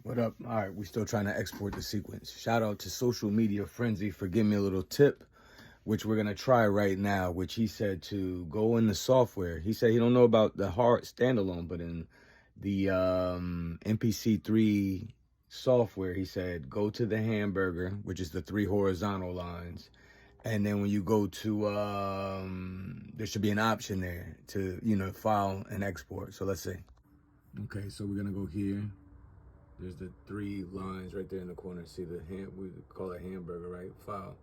What up? All right, we still trying to export the sequence. Shout out to Social Media Frenzy for giving me a little tip, which we're gonna try right now. Which he said to go in the software. He said he don't know about the hard standalone, but in the MPC3 software, he said go to the hamburger, which is the 3 horizontal lines, and then when you go to there should be an option there to file and export. So let's see. Okay, so we're gonna go here. There's the 3 lines right there in the corner. See the we call it hamburger, right? File.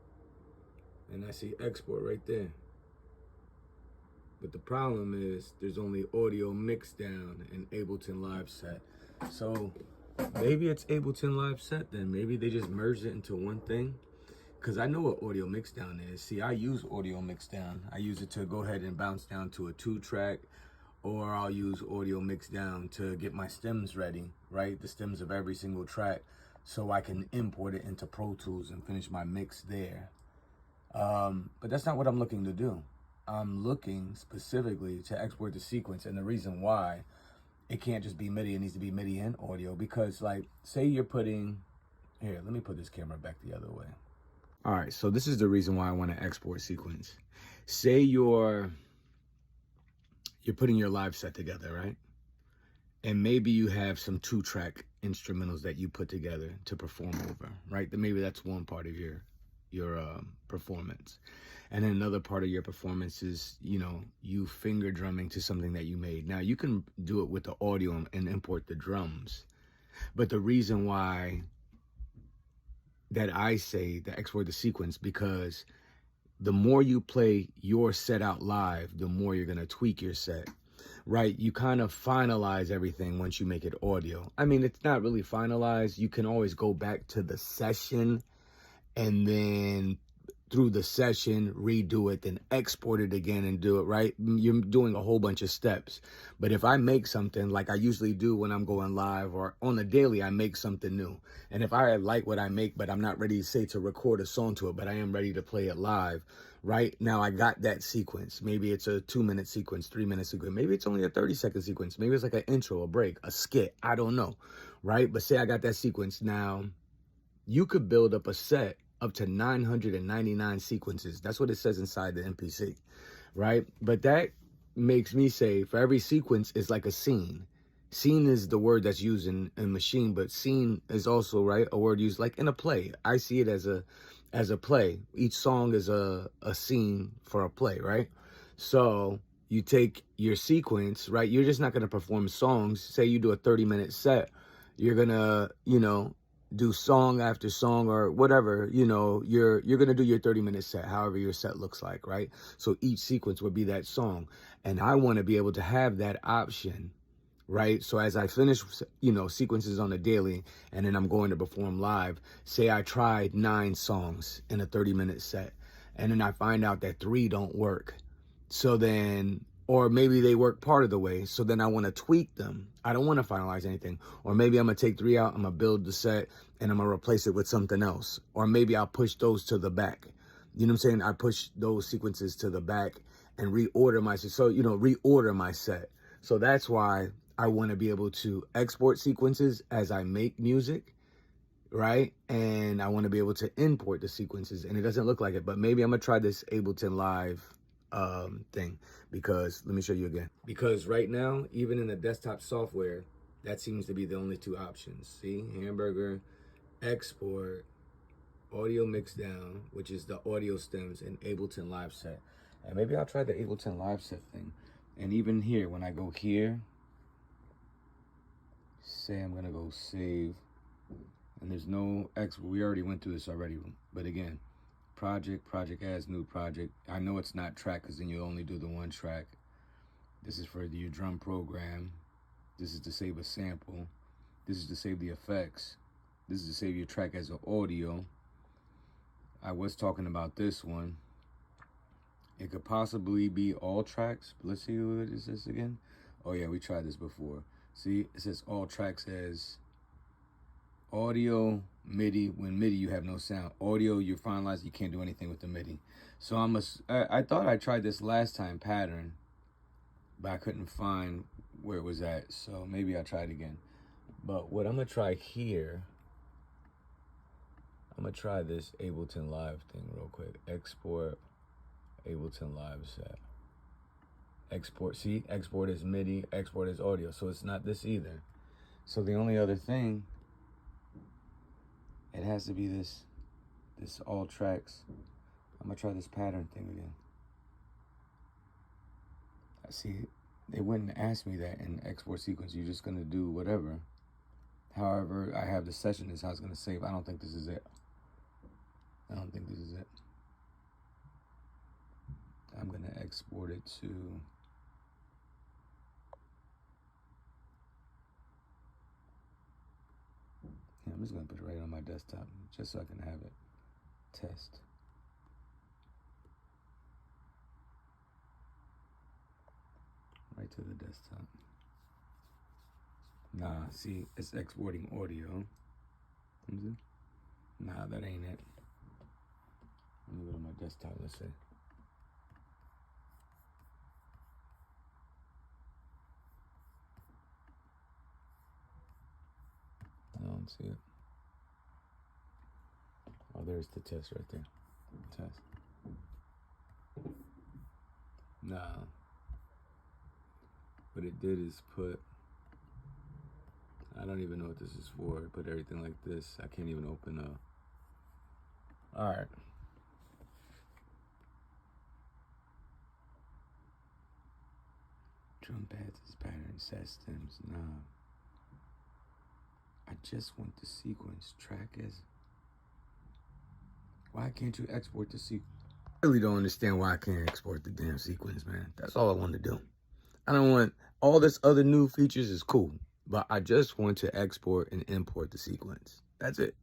And I see export right there. But the problem is there's only audio mix down and Ableton Live set. So maybe it's Ableton Live set then. Maybe they just merged it into one thing. Because I know what audio mix down is. See, I use audio mix down. I use it to go ahead and bounce down to a 2-track, or I'll use audio mix down to get my stems ready, right? The stems of every single track, so I can import it into Pro Tools and finish my mix there. But that's not what I'm looking to do. I'm looking specifically to export the sequence, and the reason why it can't just be MIDI, it needs to be MIDI and audio, because like, say you're putting, here, let me put this camera back the other way. All right, so this is the reason why I want to export sequence. Say you're putting your live set together, right? And maybe you have some 2-track instrumentals that you put together to perform over, right? Then maybe that's one part of your performance. And then another part of your performance is, you finger drumming to something that you made. Now, you can do it with the audio and import the drums. But the reason why that I say to export the sequence, because the more you play your set out live, the more you're going to tweak your set, right? You kind of finalize everything once you make it audio. I mean, it's not really finalized. You can always go back to the session and then through the session, redo it, then export it again and do it, right? You're doing a whole bunch of steps. But if I make something like I usually do when I'm going live or on the daily, I make something new. And if I like what I make, but I'm not ready to say to record a song to it, but I am ready to play it live, right? Now I got that sequence. Maybe it's a 2-minute sequence, 3-minute sequence. Maybe it's only a 30-second sequence. Maybe it's like an intro, a break, a skit. I don't know, right? But say I got that sequence. Now you could build up a set up to 999 sequences. That's what it says inside the MPC, right? But that makes me say for every sequence is like a scene. Scene is the word that's used in machine, but scene is also, right, a word used like in a play. I see it as a play. Each song is a scene for a play, right? So you take your sequence, right? You're just not going to perform songs. Say you do a 30-minute set. You're going to, do song after song or whatever, you're going to do your 30-minute set, however your set looks like, right? So each sequence would be that song. And I want to be able to have that option, right? So as I finish, sequences on the daily, and then I'm going to perform live, say I tried 9 songs in a 30-minute set, and then I find out that 3 don't work. So then, or maybe they work part of the way. So then I want to tweak them. I don't want to finalize anything. Or maybe I'm going to take 3 out. I'm going to build the set and I'm going to replace it with something else. Or maybe I'll push those to the back. You know what I'm saying? I push those sequences to the back and reorder my set. So, reorder my set. So that's why I want to be able to export sequences as I make music, right? And I want to be able to import the sequences. And it doesn't look like it, but maybe I'm going to try this Ableton Live thing, because let me show you again. Because right now, even in the desktop software, that seems to be the only 2 options. See, hamburger, export, audio mix down, which is the audio stems, and Ableton Live set. And maybe I'll try the Ableton Live set thing. And even here, when I go here, say I'm gonna go save, and there's no export. We already went through this already, but again, project as new project. I know it's not track because then you only do the 1 track. This is for your drum program. This is to save a sample. This is to save the effects. This is to save your track as an audio. I was talking about this one. It could possibly be all tracks. Let's see what is this again. Oh yeah, we tried this before. See, it says all tracks as audio, MIDI. When MIDI, you have no sound. Audio, you finalize, you can't do anything with the MIDI. So I thought I tried this last time, pattern, but I couldn't find where it was at. So maybe I'll try it again. But what I'm gonna try here, I'm gonna try this Ableton Live thing real quick. Export Ableton Live set. Export, see, export is MIDI, export is audio, so it's not this either. So the only other thing, it has to be this all tracks. I'm gonna try this pattern thing again. I see, they wouldn't ask me that in export sequence. You're just gonna do whatever. However, I have the session is how it's gonna save. I don't think this is it. I don't think this is it. I'm gonna export it to, yeah, I'm just gonna put it right on my desktop just so I can have it test. Right to the desktop. Nah, see, it's exporting audio. Nah, that ain't it. Let me go to my desktop, let's see. I don't see it. Oh, there's the test right there. Test. Nah. What it did is put, I don't even know what this is for. It put everything like this. I can't even open up. All right. Drum pads is pattern, set stems, nah. I just want the sequence. Track as, why can't you export the sequence? I really don't understand why I can't export the damn sequence, man. That's all I want to do. I don't want, all this other new features is cool, but I just want to export and import the sequence. That's it.